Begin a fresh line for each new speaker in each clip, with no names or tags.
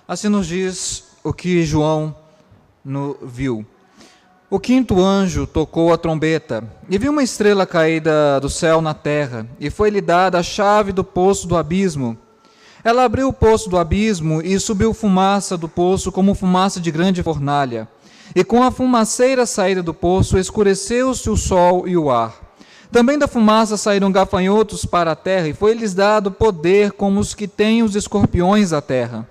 Assim nos diz o que João viu. O quinto anjo tocou a trombeta, e viu uma estrela caída do céu na terra, e foi-lhe dada a chave do poço do abismo. Ela abriu o poço do abismo, e subiu fumaça do poço como fumaça de grande fornalha. E com a fumaceira saída do poço, escureceu-se o sol e o ar. Também da fumaça saíram gafanhotos para a terra, e foi-lhes dado poder como os que têm os escorpiões da terra.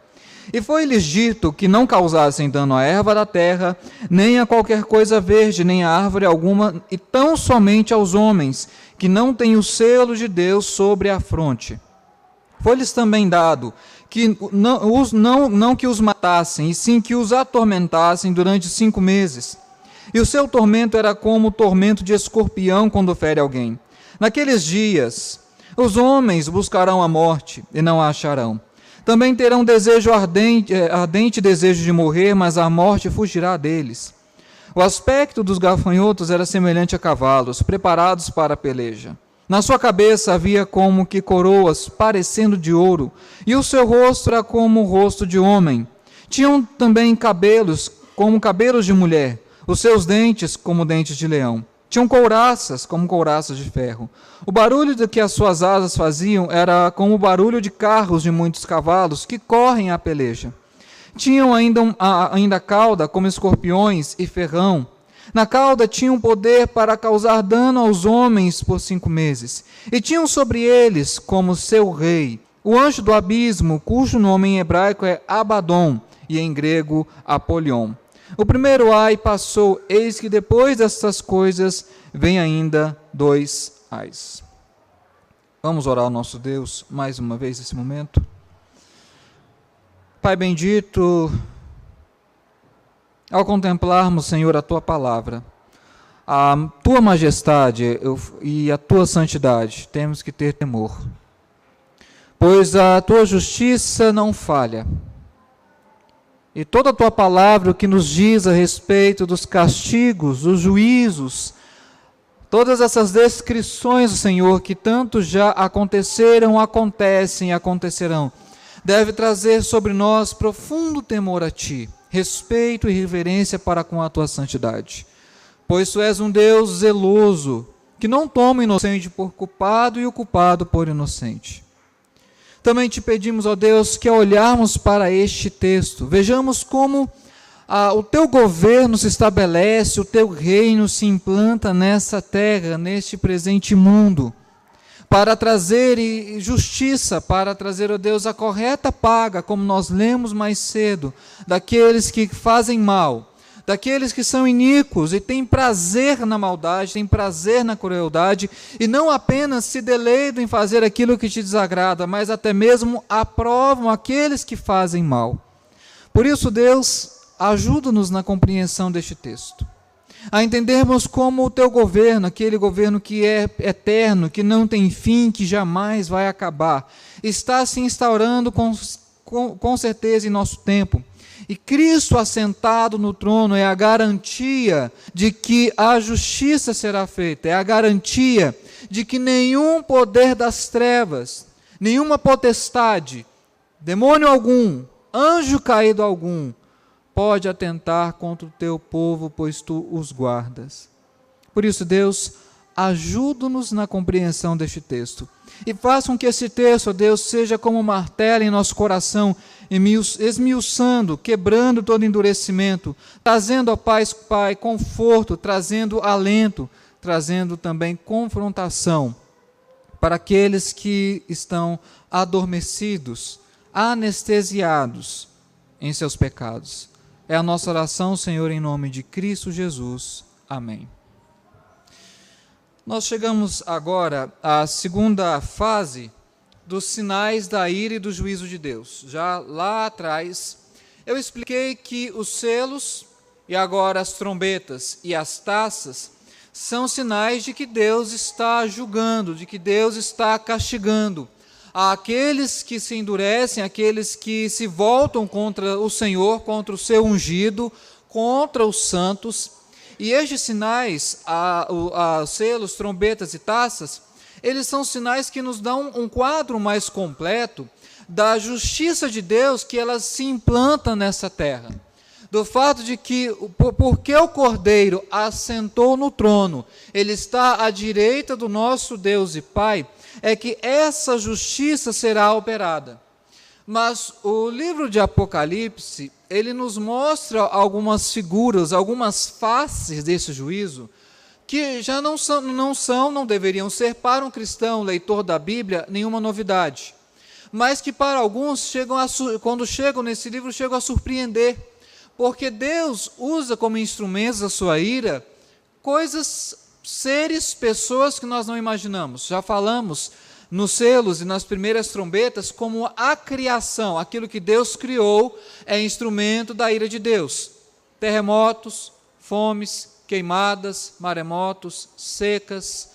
E foi-lhes dito que não causassem dano à erva da terra, nem a qualquer coisa verde, nem a árvore alguma, e tão somente aos homens, que não têm o selo de Deus sobre a fronte. Foi-lhes também dado que não que os matassem, e sim que os atormentassem durante 5 meses. E o seu tormento era como o tormento de escorpião quando fere alguém. Naqueles dias, os homens buscarão a morte, e não a acharão. Também terão ardente desejo de morrer, mas a morte fugirá deles. O aspecto dos gafanhotos era semelhante a cavalos, preparados para a peleja. Na sua cabeça havia como que coroas, parecendo de ouro, e o seu rosto era como o rosto de homem. Tinham também cabelos, como cabelos de mulher, os seus dentes como dentes de leão. Tinham couraças, como couraças de ferro. O barulho que as suas asas faziam era como o barulho de carros de muitos cavalos que correm à peleja. Tinham ainda cauda, como escorpiões, e ferrão. Na cauda tinham poder para causar dano aos homens por 5 meses. E tinham sobre eles, como seu rei, o anjo do abismo, cujo nome em hebraico é Abaddon, e em grego Apolion. O primeiro ai passou, eis que depois destas coisas vem ainda 2 ais. Vamos orar ao nosso Deus mais uma vez nesse momento. Pai bendito, ao contemplarmos, Senhor, a Tua palavra, a Tua majestade e a Tua santidade, temos que ter temor, pois a Tua justiça não falha. E toda a Tua palavra, o que nos diz a respeito dos castigos, dos juízos, todas essas descrições, Senhor, que tanto já aconteceram, acontecem e acontecerão, deve trazer sobre nós profundo temor a Ti, respeito e reverência para com a Tua santidade. Pois Tu és um Deus zeloso, que não toma o inocente por culpado e o culpado por inocente. Também te pedimos, ó Deus, que ao olharmos para este texto, vejamos como o Teu governo se estabelece, o Teu reino se implanta nessa terra, neste presente mundo, para trazer justiça, para trazer, ó Deus, a correta paga, como nós lemos mais cedo, daqueles que fazem mal, daqueles que são iníquos e têm prazer na maldade, têm prazer na crueldade, e não apenas se deleitam em fazer aquilo que te desagrada, mas até mesmo aprovam aqueles que fazem mal. Por isso, Deus, ajuda-nos na compreensão deste texto, a entendermos como o Teu governo, aquele governo que é eterno, que não tem fim, que jamais vai acabar, está se instaurando com certeza em nosso tempo. E Cristo assentado no trono é a garantia de que a justiça será feita, é a garantia de que nenhum poder das trevas, nenhuma potestade, demônio algum, anjo caído algum, pode atentar contra o Teu povo, pois Tu os guardas. Por isso, Deus, ajuda-nos na compreensão deste texto. E faça com que esse texto, ó Deus, seja como um martelo em nosso coração, esmiuçando, quebrando todo endurecimento, trazendo, ó Pai, conforto, trazendo alento, trazendo também confrontação para aqueles que estão adormecidos, anestesiados em seus pecados. É a nossa oração, Senhor, em nome de Cristo Jesus. Amém. Nós chegamos agora à segunda fase dos sinais da ira e do juízo de Deus. Já lá atrás, eu expliquei que os selos, e agora as trombetas e as taças, são sinais de que Deus está julgando, de que Deus está castigando aqueles que se endurecem, aqueles que se voltam contra o Senhor, contra o seu ungido, contra os santos. E estes sinais, selos, trombetas e taças, eles são sinais que nos dão um quadro mais completo da justiça de Deus que ela se implanta nessa terra. Do fato de que, porque o Cordeiro assentou no trono, ele está à direita do nosso Deus e Pai, é que essa justiça será operada. Mas o livro de Apocalipse, ele nos mostra algumas figuras, algumas faces desse juízo, que já não deveriam ser para um cristão, leitor da Bíblia, nenhuma novidade. Mas que para alguns, quando chegam nesse livro, chegam a surpreender. Porque Deus usa como instrumentos da sua ira coisas, seres, pessoas que nós não imaginamos. Já falamos nos selos e nas primeiras trombetas como a criação, aquilo que Deus criou é instrumento da ira de Deus. Terremotos, fomes, queimadas, maremotos, secas,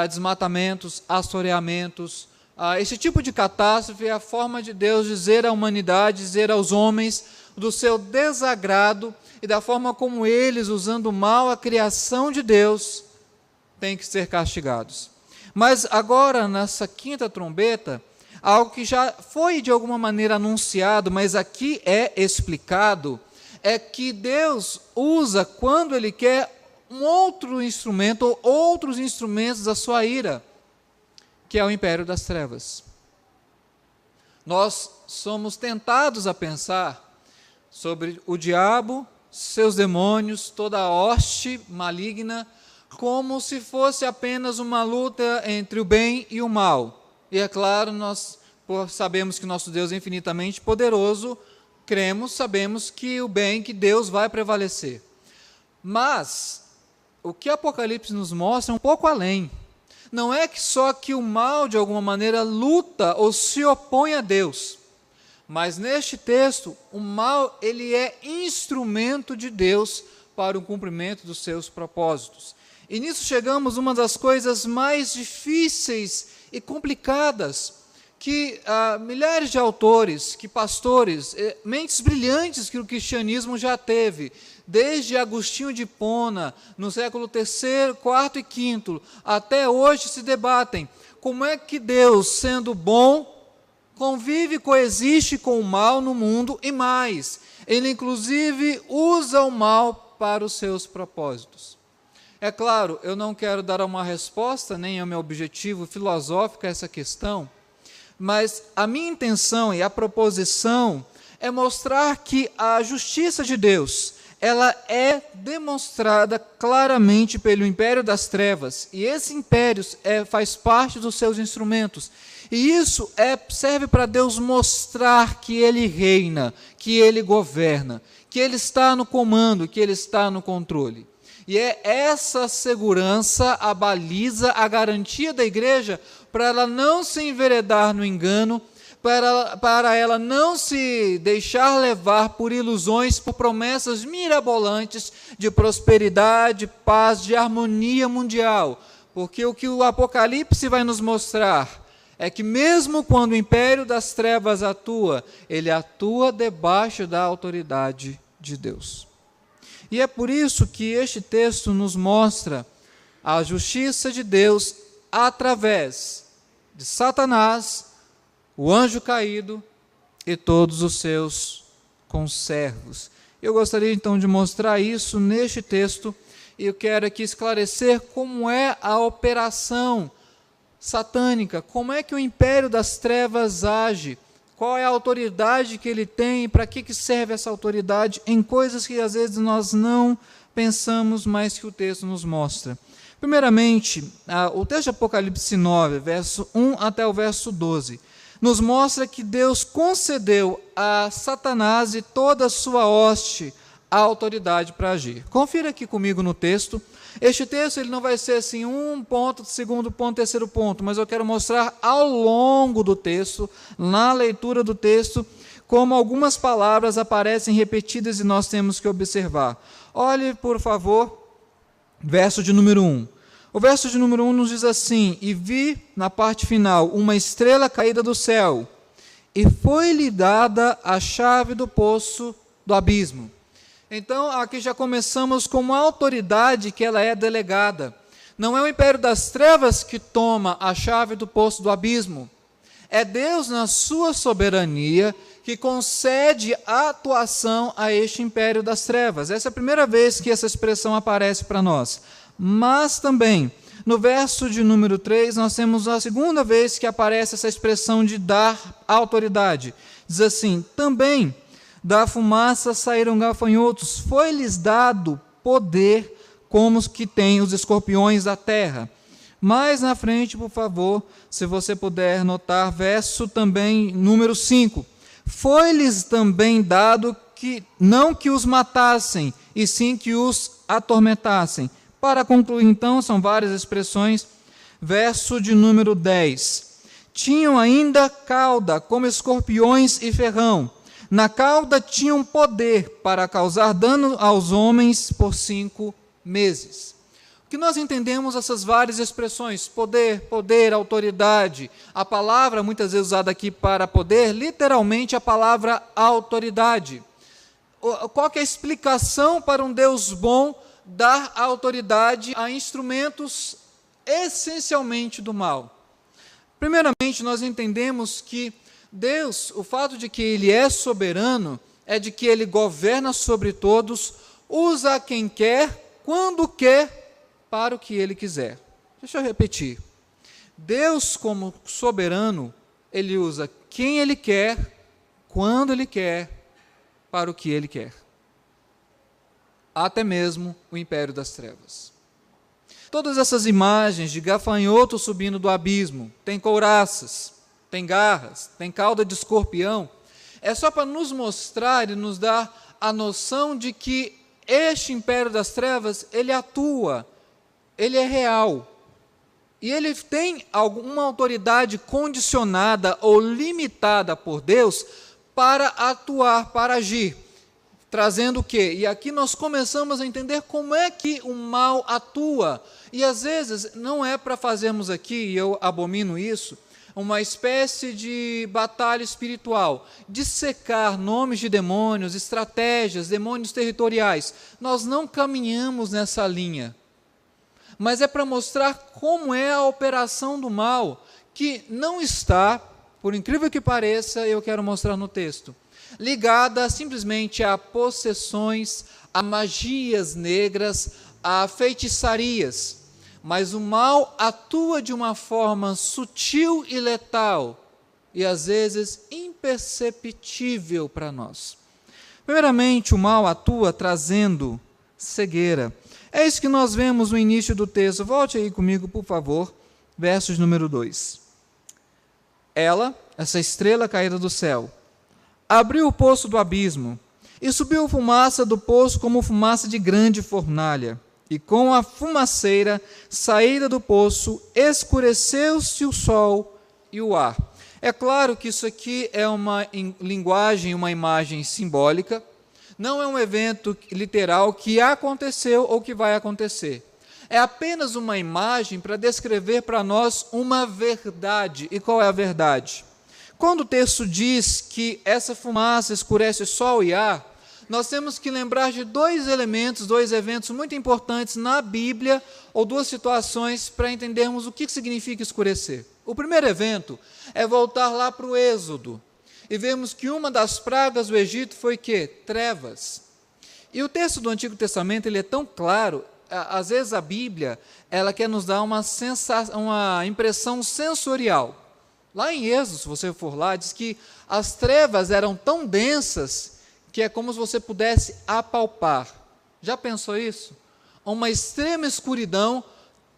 desmatamentos, assoreamentos. Esse tipo de catástrofe é a forma de Deus dizer à humanidade, dizer aos homens do seu desagrado e da forma como eles, usando mal a criação de Deus, têm que ser castigados. Mas agora, nessa quinta trombeta, algo que já foi de alguma maneira anunciado, mas aqui é explicado, é que Deus usa, quando Ele quer, um outro instrumento, ou outros instrumentos da sua ira, que é o império das trevas. Nós somos tentados a pensar sobre o diabo, seus demônios, toda a hoste maligna, como se fosse apenas uma luta entre o bem e o mal. E é claro, nós sabemos que nosso Deus é infinitamente poderoso, sabemos que o bem, que Deus vai prevalecer. Mas o que Apocalipse nos mostra é um pouco além. Não é que só que o mal, de alguma maneira, luta ou se opõe a Deus. Mas neste texto, o mal, ele é instrumento de Deus para o cumprimento dos seus propósitos. E nisso chegamos a uma das coisas mais difíceis e complicadas, que milhares de autores, que pastores, mentes brilhantes que o cristianismo já teve, desde Agostinho de Hipona, no século III, IV e V, até hoje se debatem como é que Deus, sendo bom, convive e coexiste com o mal no mundo, e mais, ele inclusive usa o mal para os seus propósitos. É claro, eu não quero dar uma resposta, nem é o meu objetivo filosófico a essa questão, mas a minha intenção e a proposição é mostrar que a justiça de Deus, ela é demonstrada claramente pelo império das trevas, e esse império faz parte dos seus instrumentos. E isso serve para Deus mostrar que Ele reina, que Ele governa, que Ele está no comando, que Ele está no controle. E é essa segurança, a baliza, a garantia da igreja para ela não se enveredar no engano, para ela não se deixar levar por ilusões, por promessas mirabolantes de prosperidade, paz, de harmonia mundial. Porque o que o Apocalipse vai nos mostrar é que mesmo quando o império das trevas atua, ele atua debaixo da autoridade de Deus. E é por isso que este texto nos mostra a justiça de Deus através de Satanás, o anjo caído e todos os seus conservos. Eu gostaria então de mostrar isso neste texto, e eu quero aqui esclarecer como é a operação satânica, como é que o império das trevas age, qual é a autoridade que ele tem e para que serve essa autoridade em coisas que às vezes nós não pensamos, mas que o texto nos mostra. Primeiramente, o texto de Apocalipse 9, verso 1 até o verso 12, nos mostra que Deus concedeu a Satanás e toda a sua hoste a autoridade para agir. Confira aqui comigo no texto. Este texto ele não vai ser assim um ponto, segundo ponto, terceiro ponto, mas eu quero mostrar ao longo do texto, na leitura do texto, como algumas palavras aparecem repetidas e nós temos que observar. Olhe, por favor, verso de número 1. O verso de número 1 nos diz assim: e vi na parte final uma estrela caída do céu, e foi-lhe dada a chave do poço do abismo. Então, aqui já começamos com uma autoridade que ela é delegada. Não é o império das trevas que toma a chave do poço do abismo. É Deus, na sua soberania, que concede a atuação a este império das trevas. Essa é a primeira vez que essa expressão aparece para nós. Mas também, no verso de número 3, nós temos a segunda vez que aparece essa expressão de dar autoridade. Diz assim: também da fumaça saíram gafanhotos, foi-lhes dado poder como os que têm os escorpiões da terra. Mais na frente, por favor, se você puder notar, verso também número 5. Foi-lhes também dado que não que os matassem, e sim que os atormentassem. Para concluir, então, são várias expressões. Verso de número 10. Tinham ainda cauda, como escorpiões e ferrão. Na cauda tinham poder para causar dano aos homens por 5 meses. O que nós entendemos essas várias expressões? Poder, autoridade. A palavra, muitas vezes usada aqui para poder, literalmente a palavra autoridade. Qual que é a explicação para um Deus bom dar autoridade a instrumentos essencialmente do mal? Primeiramente, nós entendemos que Deus, o fato de que Ele é soberano, é de que Ele governa sobre todos, usa quem quer, quando quer, para o que Ele quiser. Deixa eu repetir. Deus, como soberano, Ele usa quem Ele quer, quando Ele quer, para o que Ele quer. Até mesmo o império das trevas. Todas essas imagens de gafanhoto subindo do abismo, tem couraças, tem garras, tem cauda de escorpião, é só para nos mostrar e nos dar a noção de que este império das trevas, ele atua, ele é real, e ele tem alguma autoridade condicionada ou limitada por Deus para atuar, para agir, trazendo o quê? E aqui nós começamos a entender como é que o mal atua, e às vezes não é para fazermos aqui, e eu abomino isso, uma espécie de batalha espiritual, dissecar nomes de demônios, estratégias, demônios territoriais. Nós não caminhamos nessa linha, mas é para mostrar como é a operação do mal, que não está, por incrível que pareça, eu quero mostrar no texto, ligada simplesmente a possessões, a magias negras, a feitiçarias. Mas o mal atua de uma forma sutil e letal, e às vezes imperceptível para nós. Primeiramente, o mal atua trazendo cegueira. É isso que nós vemos no início do texto. Volte aí comigo, por favor, versos número 2. Ela, essa estrela caída do céu, abriu o poço do abismo, e subiu fumaça do poço como fumaça de grande fornalha. E com a fumaceira saída do poço, escureceu-se o sol e o ar. É claro que isso aqui é uma linguagem, uma imagem simbólica, não é um evento literal que aconteceu ou que vai acontecer. É apenas uma imagem para descrever para nós uma verdade. E qual é a verdade? Quando o texto diz que essa fumaça escurece sol e ar, nós temos que lembrar de dois elementos, dois eventos muito importantes na Bíblia, ou duas situações, para entendermos o que significa escurecer. O primeiro evento é voltar lá para o Êxodo, e vemos que uma das pragas do Egito foi que? Trevas. E o texto do Antigo Testamento ele é tão claro, às vezes a Bíblia ela quer nos dar uma impressão sensorial. Lá em Êxodo, se você for lá, diz que as trevas eram tão densas que é como se você pudesse apalpar. Já pensou isso? Uma extrema escuridão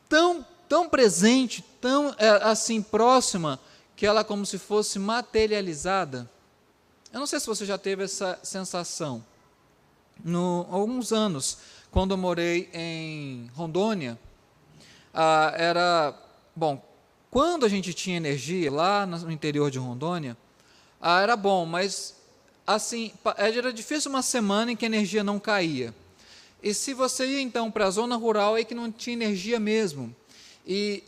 tão presente, tão assim próxima, que ela como se fosse materializada. Eu não sei se você já teve essa sensação. Há alguns anos, quando eu morei em Rondônia, quando a gente tinha energia lá no interior de Rondônia, era bom, mas assim, era difícil uma semana em que a energia não caía. E se você ia então para a zona rural, aí que não tinha energia mesmo. E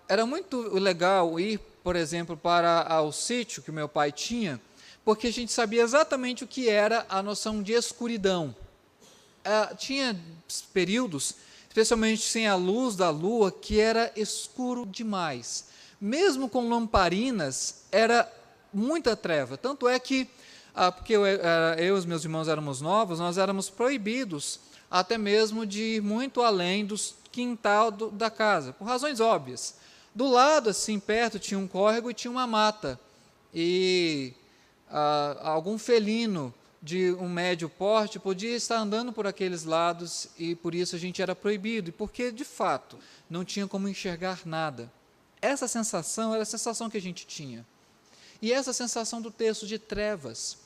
era muito legal ir, por exemplo, para o sítio que o meu pai tinha, porque a gente sabia exatamente o que era a noção de escuridão. Tinha períodos, especialmente sem a luz da lua, que era escuro demais. mesmo com lamparinas, era muita treva. Tanto é que, porque eu e os meus irmãos éramos novos, nós éramos proibidos até mesmo de ir muito além do quintal da casa, por razões óbvias. Do lado, assim, perto, tinha um córrego e tinha uma mata. E algum felino de um médio porte podia estar andando por aqueles lados, e por isso a gente era proibido, e porque, de fato, não tinha como enxergar nada. Essa sensação era a sensação que a gente tinha. E essa sensação do texto de trevas.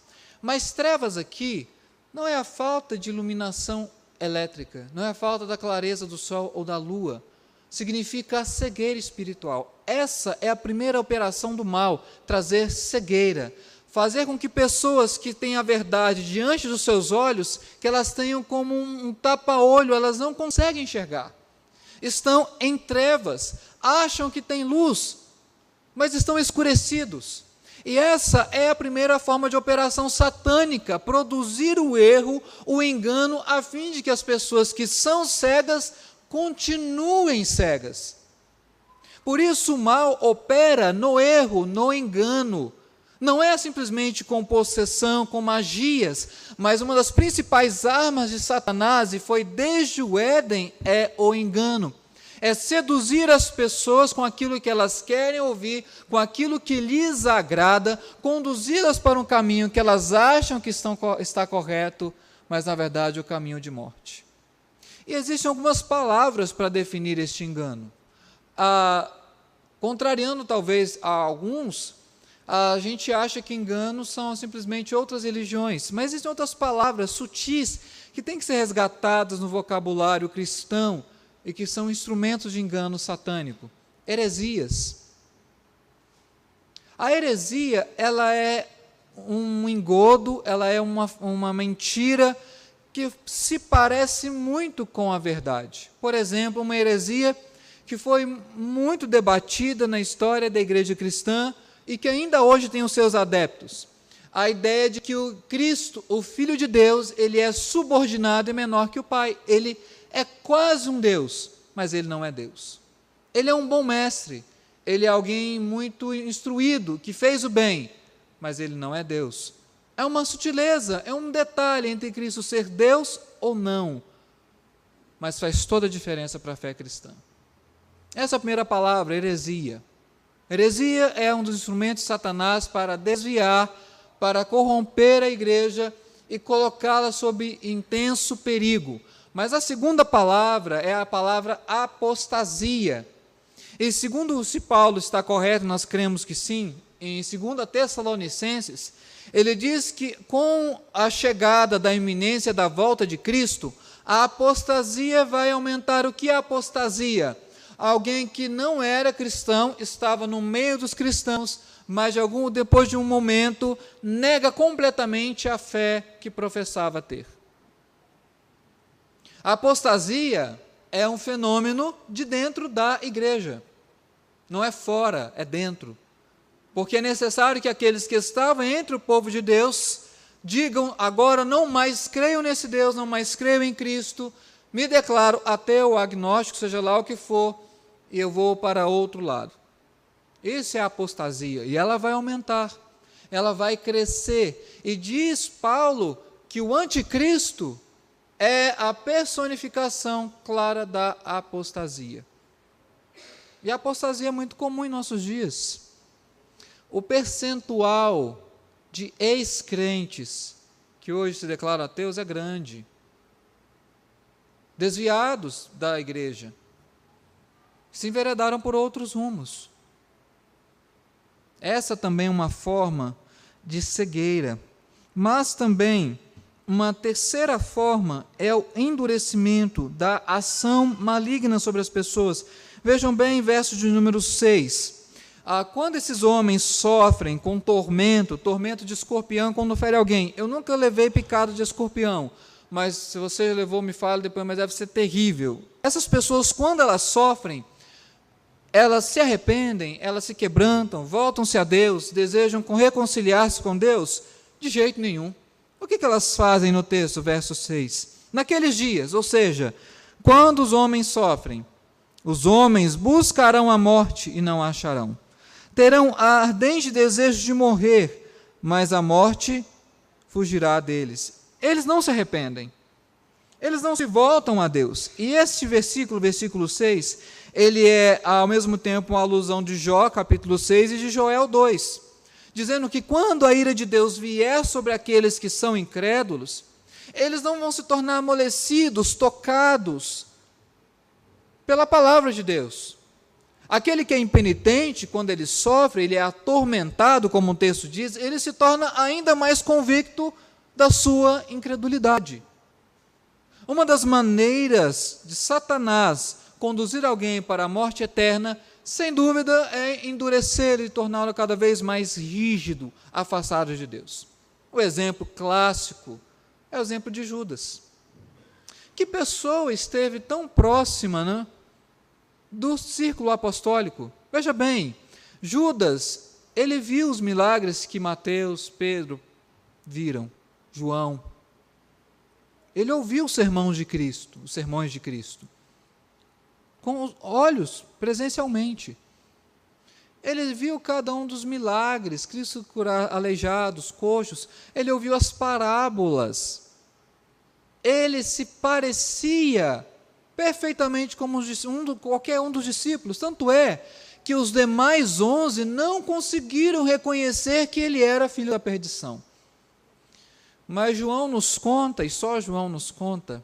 Mas trevas aqui não é a falta de iluminação elétrica, não é a falta da clareza do sol ou da lua. Significa a cegueira espiritual. Essa é a primeira operação do mal, trazer cegueira. Fazer com que pessoas que têm a verdade diante dos seus olhos, que elas tenham como um tapa-olho, elas não conseguem enxergar. Estão em trevas, acham que têm luz, mas estão escurecidos. E essa é a primeira forma de operação satânica, produzir o erro, o engano, a fim de que as pessoas que são cegas continuem cegas. Por isso o mal opera no erro, no engano. Não é simplesmente com possessão, com magias, mas uma das principais armas de Satanás, e foi desde o Éden, é o engano. É seduzir as pessoas com aquilo que elas querem ouvir, com aquilo que lhes agrada, conduzi-las para um caminho que elas acham que está correto, mas na verdade é o caminho de morte. E existem algumas palavras para definir este engano. Contrariando talvez a alguns, a gente acha que enganos são simplesmente outras religiões, mas existem outras palavras sutis que têm que ser resgatadas no vocabulário cristão e que são instrumentos de engano satânico. Heresias. A heresia, ela é um engodo, ela é uma mentira que se parece muito com a verdade. Por exemplo, uma heresia que foi muito debatida na história da igreja cristã e que ainda hoje tem os seus adeptos. A ideia de que o Cristo, o Filho de Deus, ele é subordinado e menor que o Pai. Ele é quase um Deus, mas ele não é Deus. Ele é um bom mestre, ele é alguém muito instruído, que fez o bem, mas ele não é Deus. É uma sutileza, é um detalhe entre Cristo ser Deus ou não, mas faz toda a diferença para a fé cristã. Essa é a primeira palavra, heresia. Heresia é um dos instrumentos de Satanás para desviar, para corromper a igreja e colocá-la sob intenso perigo. Mas a segunda palavra é a palavra apostasia. E segundo se Paulo está correto, nós cremos que sim, em 2 Tessalonicenses, ele diz que com a chegada da iminência da volta de Cristo, a apostasia vai aumentar. O que é apostasia? Alguém que não era cristão, estava no meio dos cristãos, mas depois de um momento, nega completamente a fé que professava ter. A apostasia é um fenômeno de dentro da igreja. Não é fora, é dentro. Porque é necessário que aqueles que estavam entre o povo de Deus digam: agora não mais creio nesse Deus, não mais creio em Cristo, me declaro ateu, agnóstico, seja lá o que for, e eu vou para outro lado. Isso é a apostasia, e ela vai aumentar, ela vai crescer. E diz Paulo que o anticristo é a personificação clara da apostasia. E a apostasia é muito comum em nossos dias. O percentual de ex-crentes que hoje se declaram ateus é grande. Desviados da igreja, se enveredaram por outros rumos. Essa também é uma forma de cegueira. Mas também uma terceira forma é o endurecimento da ação maligna sobre as pessoas. Vejam bem, verso de número 6. Quando esses homens sofrem com tormento de escorpião quando fere alguém. Eu nunca levei picado de escorpião, mas se você levou, me fala depois, mas deve ser terrível. Essas pessoas, quando elas sofrem, elas se arrependem, elas se quebrantam, voltam-se a Deus, desejam reconciliar-se com Deus? De jeito nenhum. O que elas fazem no texto, verso 6? Naqueles dias, ou seja, quando os homens sofrem, os homens buscarão a morte e não a acharão. terão ardente desejo de morrer, mas a morte fugirá deles. Eles não se arrependem. Eles não se voltam a Deus. E este versículo, versículo 6, ele é ao mesmo tempo uma alusão de Jó, capítulo 6, e de Joel 2, dizendo que quando a ira de Deus vier sobre aqueles que são incrédulos, eles não vão se tornar amolecidos, tocados pela palavra de Deus. Aquele que é impenitente, quando ele sofre, ele é atormentado, como o texto diz, ele se torna ainda mais convicto da sua incredulidade. Uma das maneiras de Satanás conduzir alguém para a morte eterna, sem dúvida, é endurecer e torná-lo cada vez mais rígido, afastado de Deus. O exemplo clássico é o exemplo de Judas. Que pessoa esteve tão próxima, né, do círculo apostólico? Veja bem, Judas, ele viu os milagres que Mateus, Pedro viram, João. Ele ouviu os sermões de Cristo, com os olhos, presencialmente. Ele viu cada um dos milagres, Cristo curar aleijados, coxos, ele ouviu as parábolas. Ele se parecia perfeitamente como qualquer um dos discípulos, tanto é que os demais 11 não conseguiram reconhecer que ele era filho da perdição. Mas João nos conta, e só João nos conta,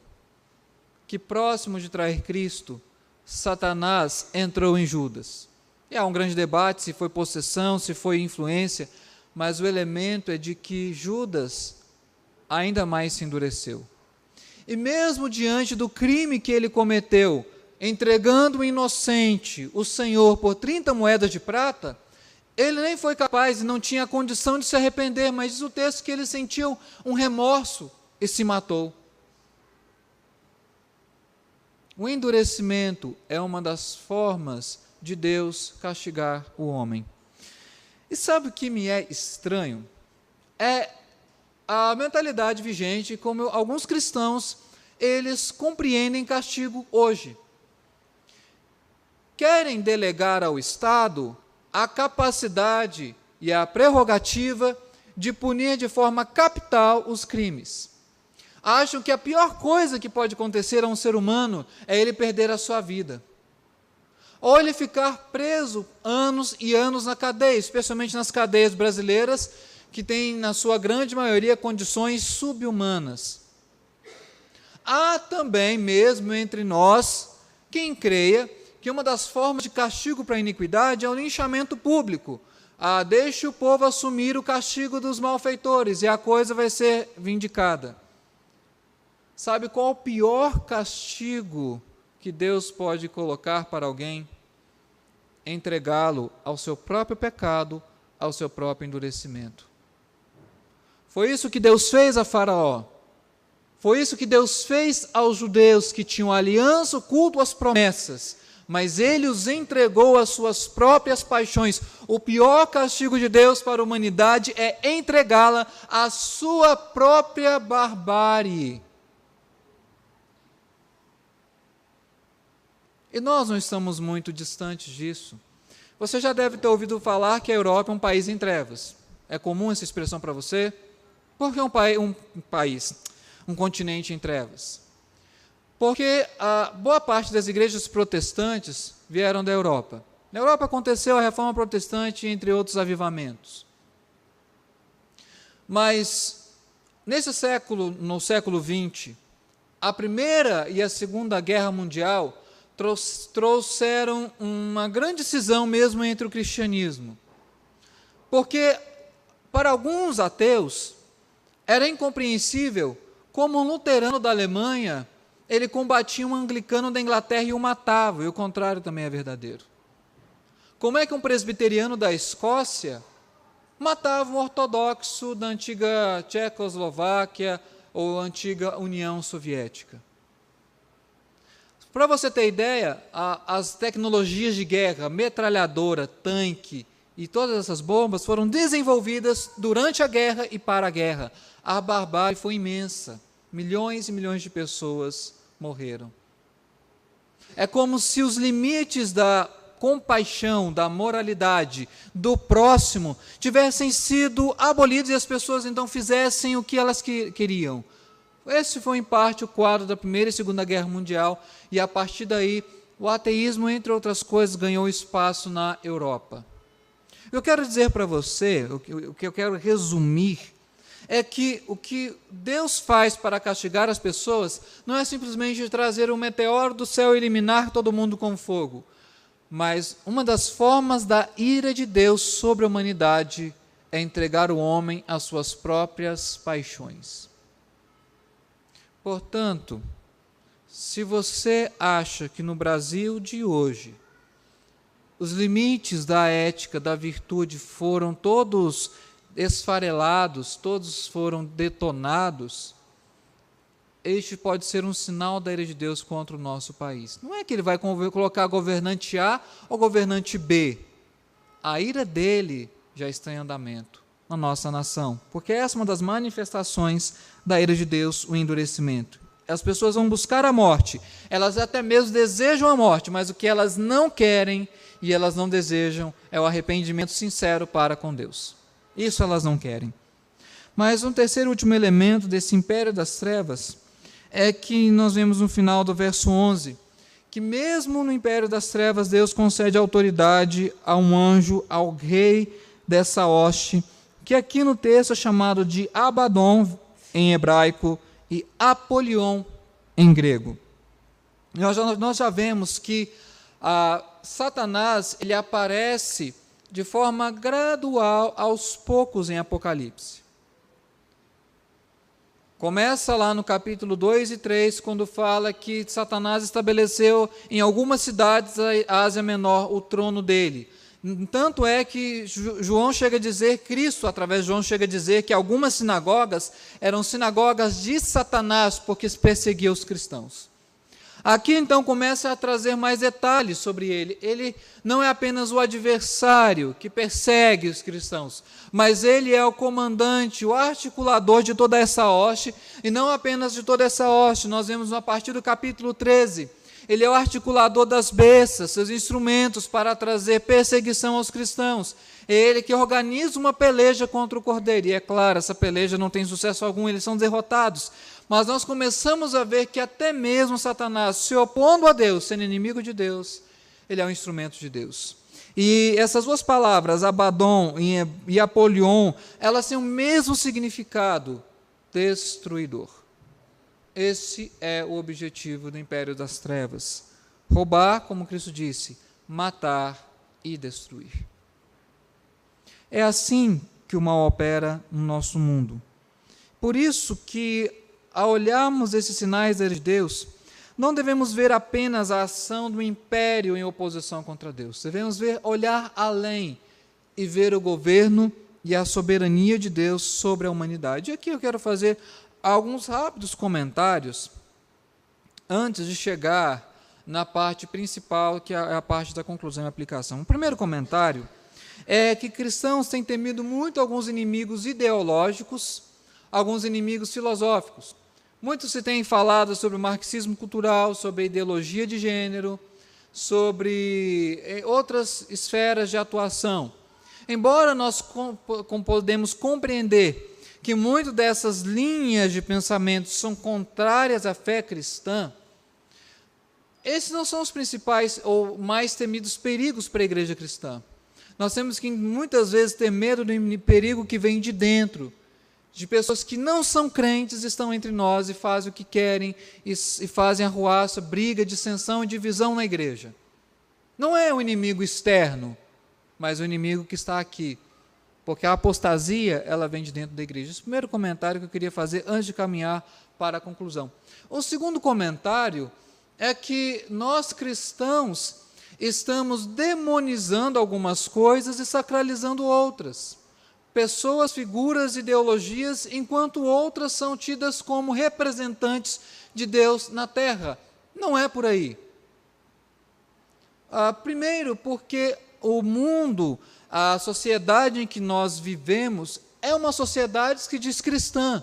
que próximo de trair Cristo, Satanás entrou em Judas. E há um grande debate se foi possessão, se foi influência, mas o elemento é de que Judas ainda mais se endureceu. E mesmo diante do crime que ele cometeu, entregando o inocente, o Senhor, por 30 moedas de prata, ele nem foi capaz e não tinha condição de se arrepender, mas diz o texto que ele sentiu um remorso e se matou. O endurecimento é uma das formas de Deus castigar o homem. E sabe o que me é estranho? É a mentalidade vigente, como alguns cristãos, eles compreendem castigo hoje. Querem delegar ao Estado a capacidade e a prerrogativa de punir de forma capital os crimes. Acham que a pior coisa que pode acontecer a um ser humano é ele perder a sua vida. Ou ele ficar preso anos e anos na cadeia, especialmente nas cadeias brasileiras, que têm, na sua grande maioria, condições subhumanas. Há também, mesmo entre nós, quem creia que uma das formas de castigo para a iniquidade é o linchamento público. Deixe o povo assumir o castigo dos malfeitores e a coisa vai ser vindicada. Sabe qual o pior castigo que Deus pode colocar para alguém? Entregá-lo ao seu próprio pecado, ao seu próprio endurecimento. Foi isso que Deus fez a Faraó. Foi isso que Deus fez aos judeus que tinham aliança, o culto às promessas, mas ele os entregou às suas próprias paixões. O pior castigo de Deus para a humanidade é entregá-la à sua própria barbárie. E nós não estamos muito distantes disso. Você já deve ter ouvido falar que a Europa é um país em trevas. É comum essa expressão para você? Por que um continente em trevas? Porque a boa parte das igrejas protestantes vieram da Europa. Na Europa aconteceu a reforma protestante, entre outros avivamentos. Mas, no século XX, a Primeira e a Segunda Guerra Mundial trouxeram uma grande cisão mesmo entre o cristianismo. Porque, para alguns ateus, era incompreensível como um luterano da Alemanha, ele combatia um anglicano da Inglaterra e o matava, e o contrário também é verdadeiro. Como é que um presbiteriano da Escócia matava um ortodoxo da antiga Tchecoslováquia ou antiga União Soviética? Para você ter ideia, as tecnologias de guerra, metralhadora, tanque e todas essas bombas foram desenvolvidas durante a guerra e para a guerra. A barbárie foi imensa. Milhões e milhões de pessoas morreram. É como se os limites da compaixão, da moralidade, do próximo, tivessem sido abolidos e as pessoas então fizessem o que elas queriam. Esse foi, em parte, o quadro da Primeira e Segunda Guerra Mundial, e a partir daí, o ateísmo, entre outras coisas, ganhou espaço na Europa. Eu quero dizer para você, o que eu quero resumir, é que o que Deus faz para castigar as pessoas não é simplesmente trazer um meteoro do céu e eliminar todo mundo com fogo, mas uma das formas da ira de Deus sobre a humanidade é entregar o homem às suas próprias paixões. Portanto, se você acha que no Brasil de hoje os limites da ética, da virtude foram todos esfarelados, todos foram detonados, este pode ser um sinal da ira de Deus contra o nosso país. Não é que ele vai colocar governante A ou governante B. A ira dele já está em andamento na nossa nação, porque essa é uma das manifestações da ira de Deus, o endurecimento. As pessoas vão buscar a morte, elas até mesmo desejam a morte, mas o que elas não querem e elas não desejam é o arrependimento sincero para com Deus. Isso elas não querem. Mas um terceiro e último elemento desse império das trevas é que nós vemos no final do verso 11, que mesmo no império das trevas, Deus concede autoridade a um anjo, ao rei dessa hoste, que aqui no texto é chamado de Abaddon, em hebraico, e Apolion, em grego. Nós já vemos que Satanás ele aparece de forma gradual, aos poucos, em Apocalipse. Começa lá no capítulo 2 e 3, quando fala que Satanás estabeleceu em algumas cidades da Ásia Menor o trono dele. Tanto é que João chega a dizer, Cristo, através de João, chega a dizer que algumas sinagogas eram sinagogas de Satanás, porque perseguia os cristãos. Aqui, então, começa a trazer mais detalhes sobre ele. Ele não é apenas o adversário que persegue os cristãos, mas ele é o comandante, o articulador de toda essa hoste, e não apenas de toda essa hoste. Nós vemos a partir do capítulo 13, ele é o articulador das bestas, seus instrumentos para trazer perseguição aos cristãos. É ele que organiza uma peleja contra o cordeiro. E é claro, essa peleja não tem sucesso algum, eles são derrotados. Mas nós começamos a ver que até mesmo Satanás, se opondo a Deus, sendo inimigo de Deus, ele é um instrumento de Deus. E essas duas palavras, Abaddon e Apolion, elas têm o mesmo significado, destruidor. Esse é o objetivo do império das trevas. Roubar, como Cristo disse, matar e destruir. É assim que o mal opera no nosso mundo. Por isso que, ao olharmos esses sinais da ira de Deus, não devemos ver apenas a ação do império em oposição contra Deus. Devemos olhar além e ver o governo e a soberania de Deus sobre a humanidade. E aqui eu quero fazer alguns rápidos comentários antes de chegar na parte principal, que é a parte da conclusão e aplicação. O primeiro comentário é que cristãos têm temido muito alguns inimigos ideológicos, alguns inimigos filosóficos. Muito se tem falado sobre o marxismo cultural, sobre a ideologia de gênero, sobre outras esferas de atuação. Embora nós podemos compreender que muitas dessas linhas de pensamento são contrárias à fé cristã, esses não são os principais ou mais temidos perigos para a igreja cristã. Nós temos que muitas vezes ter medo do perigo que vem de dentro, de pessoas que não são crentes, estão entre nós e fazem o que querem, e fazem arruaça, briga, dissensão e divisão na igreja. Não é o inimigo externo, mas o inimigo que está aqui, porque a apostasia, ela vem de dentro da igreja. Esse é o primeiro comentário que eu queria fazer antes de caminhar para a conclusão. O segundo comentário é que nós cristãos estamos demonizando algumas coisas e sacralizando outras. Pessoas, figuras, ideologias, enquanto outras são tidas como representantes de Deus na terra. Não é por aí. Primeiro, porque o mundo, a sociedade em que nós vivemos, é uma sociedade que diz cristã,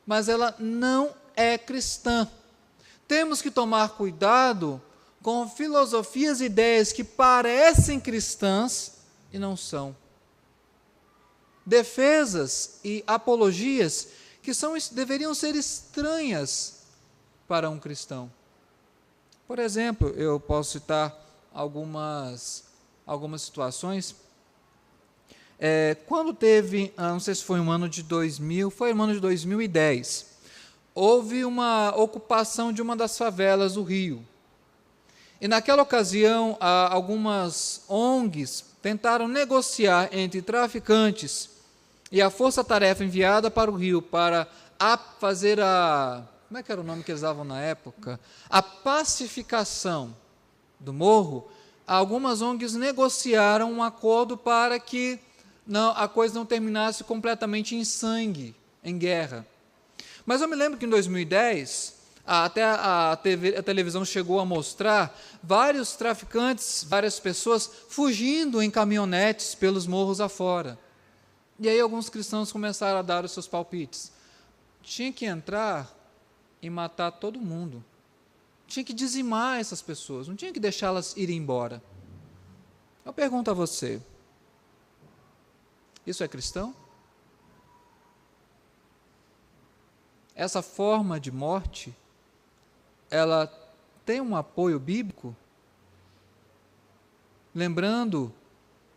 mas ela não é cristã. Temos que tomar cuidado com filosofias e ideias que parecem cristãs e não são. Defesas e apologias que deveriam ser estranhas para um cristão. Por exemplo, eu posso citar algumas situações. Quando teve, não sei se foi um ano de 2000, foi um ano de 2010, houve uma ocupação de uma das favelas do Rio. E naquela ocasião, algumas ONGs tentaram negociar entre traficantes e a força-tarefa enviada para o Rio para fazer como é que era o nome que eles davam na época? A pacificação do morro. Algumas ONGs negociaram um acordo para que a coisa não terminasse completamente em sangue, em guerra. Mas eu me lembro que em 2010, até a televisão chegou a mostrar vários traficantes, várias pessoas fugindo em caminhonetes pelos morros afora. E aí alguns cristãos começaram a dar os seus palpites. Tinha que entrar e matar todo mundo. Tinha que dizimar essas pessoas, não tinha que deixá-las ir embora. Eu pergunto a você, isso é cristão? Essa forma de morte, ela tem um apoio bíblico? Lembrando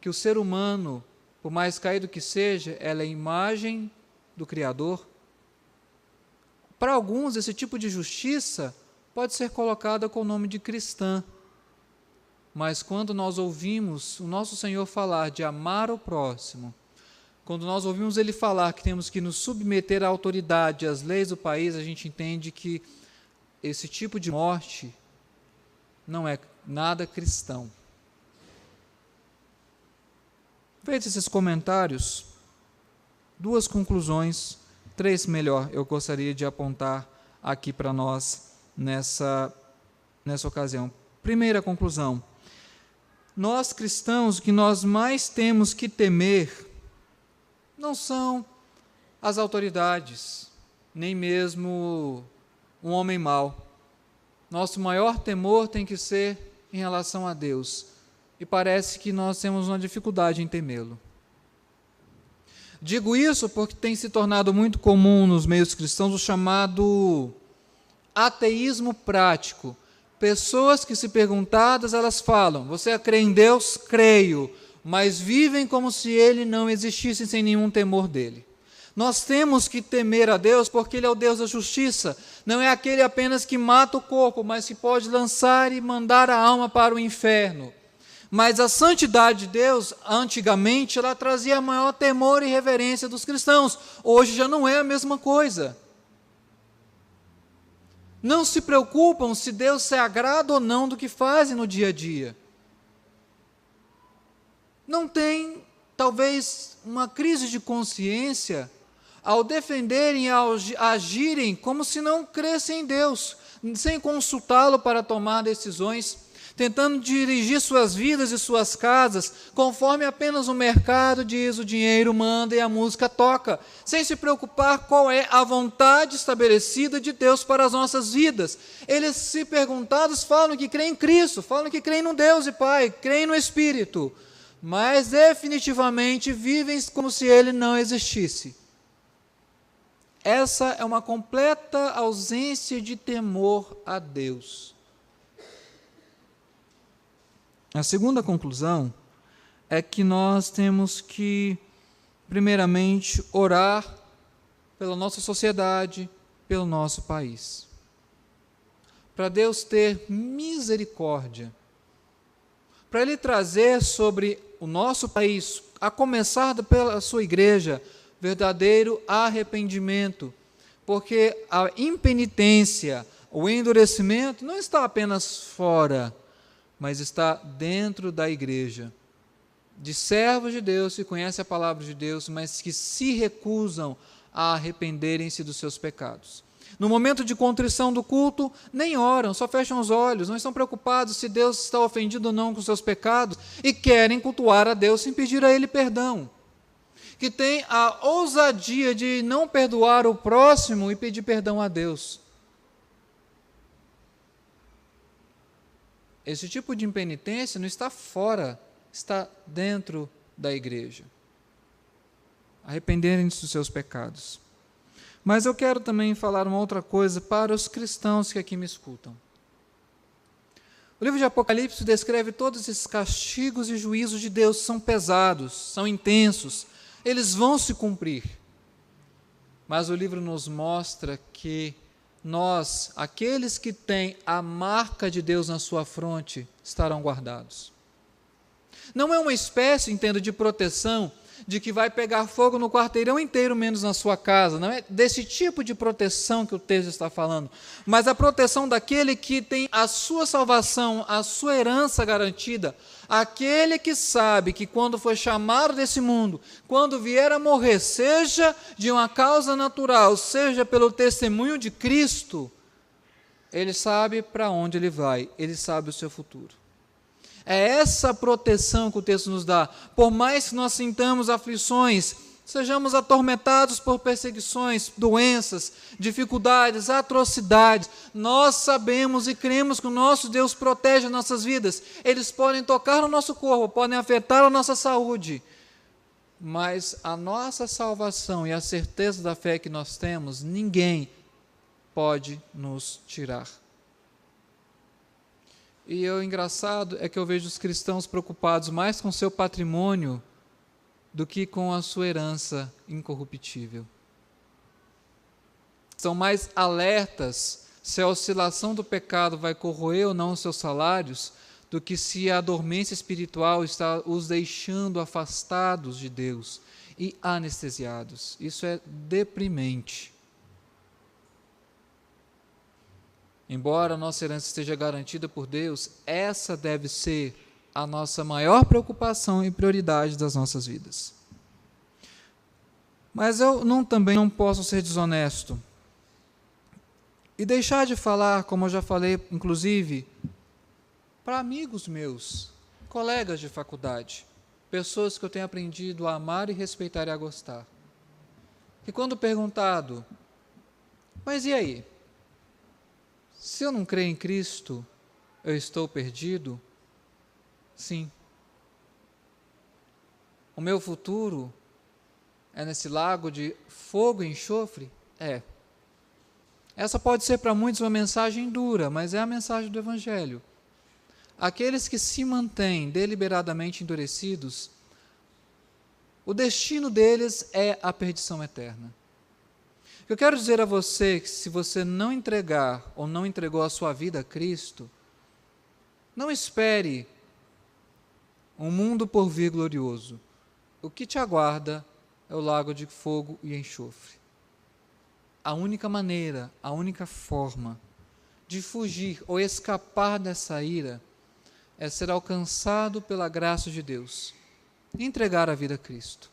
que o ser humano, por mais caído que seja, ela é a imagem do Criador. Para alguns, esse tipo de justiça pode ser colocada com o nome de cristã. Mas quando nós ouvimos o nosso Senhor falar de amar o próximo, quando nós ouvimos Ele falar que temos que nos submeter à autoridade, às leis do país, a gente entende que esse tipo de morte não é nada cristão. Feitos esses comentários, 2 conclusões, 3 melhor, eu gostaria de apontar aqui para nós nessa ocasião. Primeira conclusão, nós cristãos, o que nós mais temos que temer não são as autoridades, nem mesmo um homem mau. Nosso maior temor tem que ser em relação a Deus. E parece que nós temos uma dificuldade em temê-lo. Digo isso porque tem se tornado muito comum nos meios cristãos o chamado ateísmo prático. Pessoas que, se perguntadas, elas falam: você crê em Deus? Creio. Mas vivem como se Ele não existisse sem nenhum temor dele. Nós temos que temer a Deus porque Ele é o Deus da justiça. Não é aquele apenas que mata o corpo, mas que pode lançar e mandar a alma para o inferno. Mas a santidade de Deus, antigamente, ela trazia maior temor e reverência dos cristãos. Hoje já não é a mesma coisa. Não se preocupam se Deus se agrada ou não do que fazem no dia a dia. Não tem, talvez, uma crise de consciência ao defenderem, ao agirem como se não crescem em Deus, sem consultá-lo para tomar decisões, tentando dirigir suas vidas e suas casas conforme apenas o mercado diz, o dinheiro manda e a música toca, sem se preocupar qual é a vontade estabelecida de Deus para as nossas vidas. Eles, se perguntados, falam que creem em Cristo, falam que creem no Deus e Pai, creem no Espírito, mas definitivamente vivem como se Ele não existisse. Essa é uma completa ausência de temor a Deus. A segunda conclusão é que nós temos que, primeiramente, orar pela nossa sociedade, pelo nosso país. Para Deus ter misericórdia. Para Ele trazer sobre o nosso país, a começar pela sua igreja, verdadeiro arrependimento. Porque a impenitência, o endurecimento, não está apenas fora, mas está dentro da igreja, de servos de Deus que conhecem a palavra de Deus, mas que se recusam a arrependerem-se dos seus pecados. No momento de contrição do culto, nem oram, só fecham os olhos, não estão preocupados se Deus está ofendido ou não com seus pecados, e querem cultuar a Deus sem pedir a Ele perdão. Que tem a ousadia de não perdoar o próximo e pedir perdão a Deus. esse tipo de impenitência não está fora, está dentro da igreja. Arrependerem-se dos seus pecados. Mas eu quero também falar uma outra coisa para os cristãos que aqui me escutam. O livro de Apocalipse descreve todos esses castigos e juízos de Deus, são pesados, são intensos, eles vão se cumprir. Mas o livro nos mostra que nós, aqueles que têm a marca de Deus na sua fronte, estarão guardados. Não é uma espécie, entendo, de proteção, de que vai pegar fogo no quarteirão inteiro, menos na sua casa. Não é desse tipo de proteção que o texto está falando, mas a proteção daquele que tem a sua salvação, a sua herança garantida, aquele que sabe que quando for chamado desse mundo, quando vier a morrer, seja de uma causa natural, seja pelo testemunho de Cristo, ele sabe para onde ele vai, ele sabe o seu futuro. É essa proteção que o texto nos dá. Por mais que nós sintamos aflições, sejamos atormentados por perseguições, doenças, dificuldades, atrocidades, nós sabemos e cremos que o nosso Deus protege nossas vidas. Eles podem tocar no nosso corpo, podem afetar a nossa saúde, mas a nossa salvação e a certeza da fé que nós temos, ninguém pode nos tirar. E o engraçado é que eu vejo os cristãos preocupados mais com seu patrimônio do que com a sua herança incorruptível. São mais alertas se a oscilação do pecado vai corroer ou não os seus salários, do que se a dormência espiritual está os deixando afastados de Deus e anestesiados. Isso é deprimente. Embora a nossa herança esteja garantida por Deus, essa deve ser a nossa maior preocupação e prioridade das nossas vidas. Mas eu também não posso ser desonesto e deixar de falar, como eu já falei, inclusive, para amigos meus, colegas de faculdade, pessoas que eu tenho aprendido a amar e respeitar e a gostar. E quando perguntado, mas e aí? Se eu não creio em Cristo, eu estou perdido? Sim. O meu futuro é nesse lago de fogo e enxofre? É. Essa pode ser para muitos uma mensagem dura, mas é a mensagem do Evangelho. Aqueles que se mantêm deliberadamente endurecidos, o destino deles é a perdição eterna. Eu quero dizer a você que se você não entregar ou não entregou a sua vida a Cristo, não espere um mundo por vir glorioso. O que te aguarda é o lago de fogo e enxofre. A única maneira, a única forma de fugir ou escapar dessa ira é ser alcançado pela graça de Deus, entregar a vida a Cristo.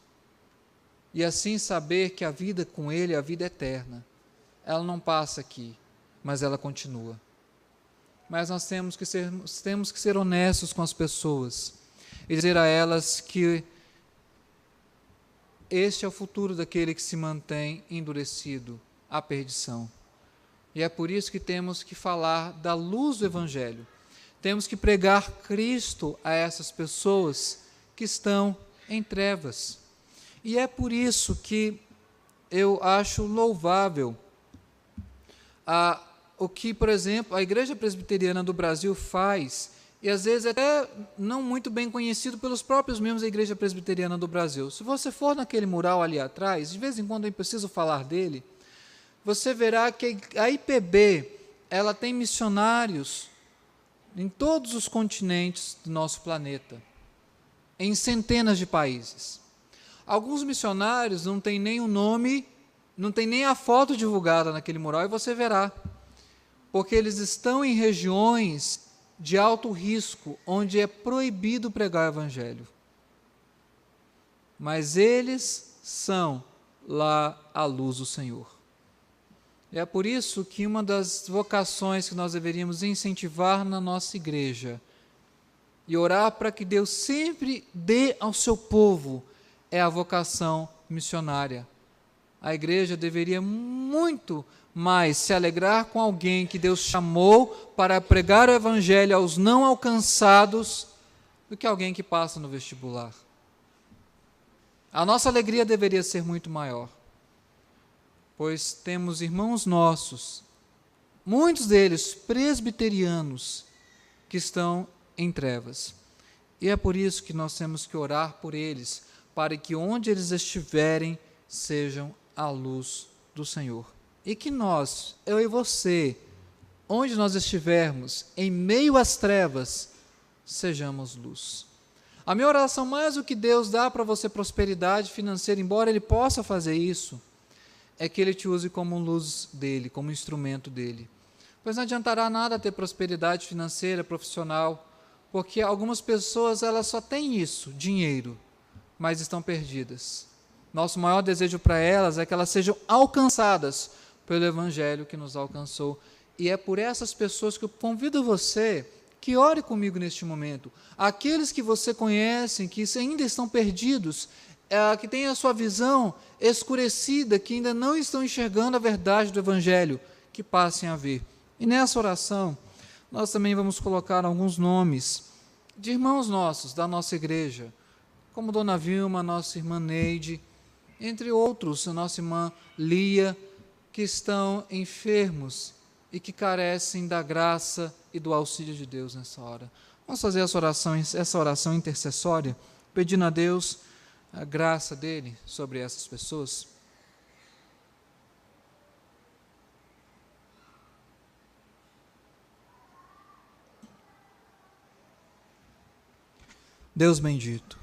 E assim saber que a vida com Ele é a vida eterna. Ela não passa aqui, mas ela continua. Mas nós temos que ser honestos com as pessoas e dizer a elas que este é o futuro daquele que se mantém endurecido à perdição. E é por isso que temos que falar da luz do Evangelho. Temos que pregar Cristo a essas pessoas que estão em trevas. E é por isso que eu acho louvável o que, por exemplo, a Igreja Presbiteriana do Brasil faz, e às vezes até não muito bem conhecido pelos próprios membros da Igreja Presbiteriana do Brasil. Se você for naquele mural ali atrás, de vez em quando eu preciso falar dele, você verá que a IPB ela tem missionários em todos os continentes do nosso planeta, em centenas de países. Alguns missionários não têm nem o nome, não tem nem a foto divulgada naquele mural, e você verá, porque eles estão em regiões de alto risco, onde é proibido pregar o Evangelho. Mas eles são lá a luz do Senhor. E é por isso que uma das vocações que nós deveríamos incentivar na nossa igreja e orar para que Deus sempre dê ao seu povo é a vocação missionária. A igreja deveria muito mais se alegrar com alguém que Deus chamou para pregar o evangelho aos não alcançados do que alguém que passa no vestibular. A nossa alegria deveria ser muito maior, pois temos irmãos nossos, muitos deles presbiterianos, que estão em trevas. E é por isso que nós temos que orar por eles, para que onde eles estiverem, sejam a luz do Senhor. E que nós, eu e você, onde nós estivermos, em meio às trevas, sejamos luz. A minha oração, mais do que Deus dá para você prosperidade financeira, embora Ele possa fazer isso, é que Ele te use como luz dEle, como instrumento dEle. Pois não adiantará nada ter prosperidade financeira, profissional, porque algumas pessoas elas só têm isso, dinheiro, mas estão perdidas. Nosso maior desejo para elas é que elas sejam alcançadas pelo Evangelho que nos alcançou. E é por essas pessoas que eu convido você que ore comigo neste momento. Aqueles que você conhece, que ainda estão perdidos, que têm a sua visão escurecida, que ainda não estão enxergando a verdade do Evangelho, que passem a ver. E nessa oração, nós também vamos colocar alguns nomes de irmãos nossos, da nossa igreja, como Dona Vilma, nossa irmã Neide, entre outros, a nossa irmã Lia, que estão enfermos e que carecem da graça e do auxílio de Deus nessa hora. Vamos fazer essa oração intercessória, pedindo a Deus a graça dele sobre essas pessoas. Deus bendito,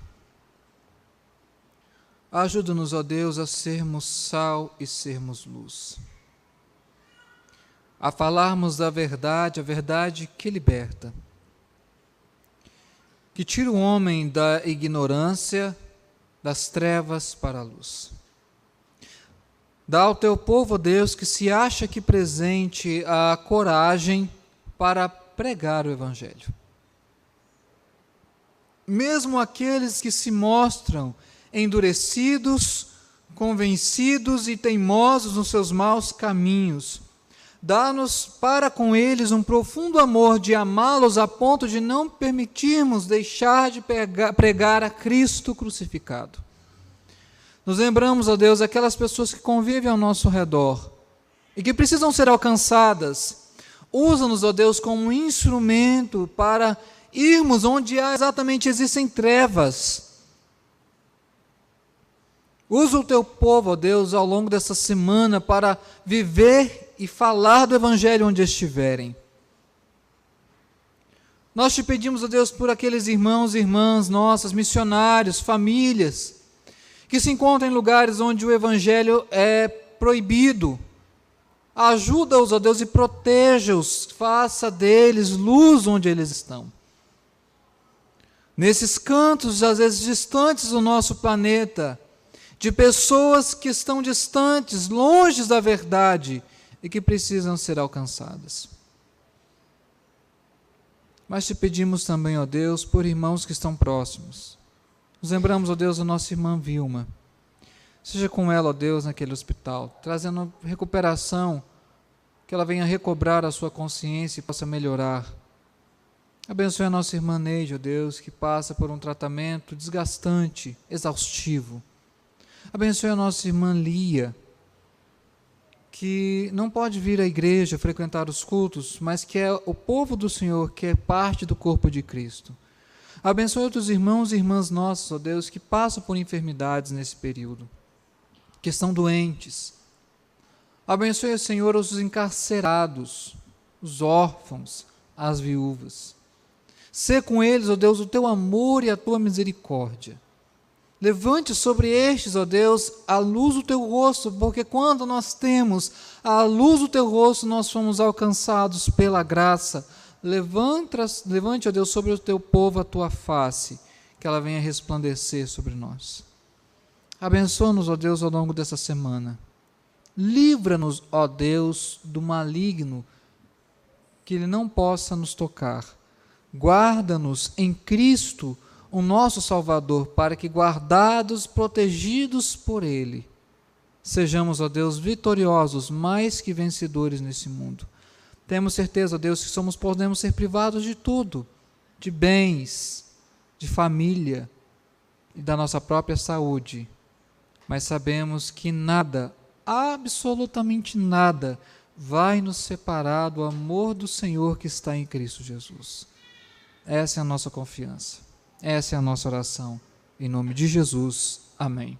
ajuda-nos, ó Deus, a sermos sal e sermos luz, a falarmos da verdade, a verdade que liberta, que tira o homem da ignorância, das trevas para a luz. Dá ao teu povo, ó Deus, que se acha aqui presente, a coragem para pregar o Evangelho. Mesmo aqueles que se mostram endurecidos, convencidos e teimosos nos seus maus caminhos, dá-nos para com eles um profundo amor de amá-los a ponto de não permitirmos deixar de pregar a Cristo crucificado. Nos lembramos, ó Deus, aquelas pessoas que convivem ao nosso redor e que precisam ser alcançadas. Usa-nos, ó Deus, como um instrumento para irmos onde exatamente existem trevas. Usa o teu povo, ó Deus, ao longo dessa semana para viver e falar do Evangelho onde estiverem. Nós te pedimos, ó Deus, por aqueles irmãos e irmãs nossas, missionários, famílias, que se encontram em lugares onde o Evangelho é proibido. Ajuda-os, ó Deus, e proteja-os, faça deles luz onde eles estão. Nesses cantos, às vezes distantes do nosso planeta, de pessoas que estão distantes, longe da verdade e que precisam ser alcançadas. Mas te pedimos também, ó Deus, por irmãos que estão próximos. Nos lembramos, ó Deus, da nossa irmã Vilma. Seja com ela, ó Deus, naquele hospital, trazendo recuperação, que ela venha recobrar a sua consciência e possa melhorar. Abençoe a nossa irmã Neide, ó Deus, que passa por um tratamento desgastante, exaustivo. Abençoe a nossa irmã Lia, que não pode vir à igreja frequentar os cultos, mas que é o povo do Senhor, que é parte do corpo de Cristo. Abençoe outros irmãos e irmãs nossos, ó Deus, que passam por enfermidades nesse período, que estão doentes. Abençoe, Senhor, os encarcerados, os órfãos, as viúvas. Sê com eles, ó Deus, o teu amor e a tua misericórdia. Levante sobre estes, ó Deus, a luz do teu rosto, porque quando nós temos a luz do teu rosto, nós somos alcançados pela graça. Levante, ó Deus, sobre o teu povo a tua face, que ela venha resplandecer sobre nós. Abençoa-nos, ó Deus, ao longo dessa semana. Livra-nos, ó Deus, do maligno, que ele não possa nos tocar. Guarda-nos em Cristo, o nosso Salvador, para que, guardados, protegidos por Ele, sejamos, ó Deus, vitoriosos, mais que vencedores nesse mundo. Temos certeza, ó Deus, que podemos ser privados de tudo, de bens, de família e da nossa própria saúde, mas sabemos que nada, absolutamente nada, vai nos separar do amor do Senhor que está em Cristo Jesus. Essa é a nossa confiança, essa é a nossa oração. Em nome de Jesus, amém.